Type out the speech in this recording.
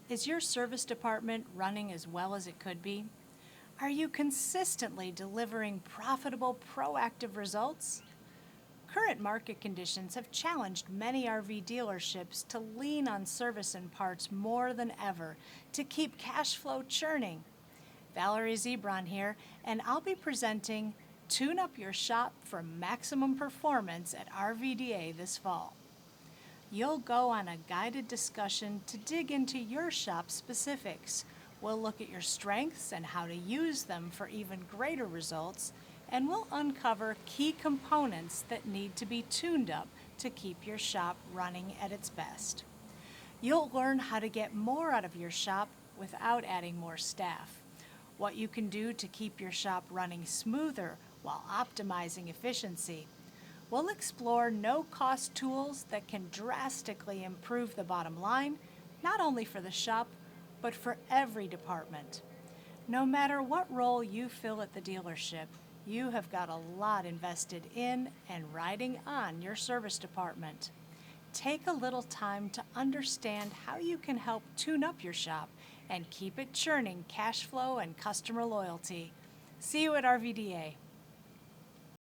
Is your service department running as well as it could be? Are you consistently delivering profitable, proactive results? Current market conditions have challenged many RV dealerships to lean on service and parts more than ever to keep cash flow churning. Valerie Ziebron here, and I'll be presenting Tune Up Your Shop for Maximum Performance at RVDA this fall. You'll go on a guided discussion to dig into your shop specifics. We'll look at your strengths and how to use them for even greater results, and we'll uncover key components that need to be tuned up to keep your shop running at its best. You'll learn how to get more out of your shop without adding more staff, what you can do to keep your shop running smoother while optimizing efficiency. We'll explore no-cost tools that can drastically improve the bottom line, not only for the shop, but for every department. No matter what role you fill at the dealership, you have got a lot invested in and riding on your service department. Take a little time to understand how you can help tune up your shop and keep it churning cash flow and customer loyalty. See you at RVDA.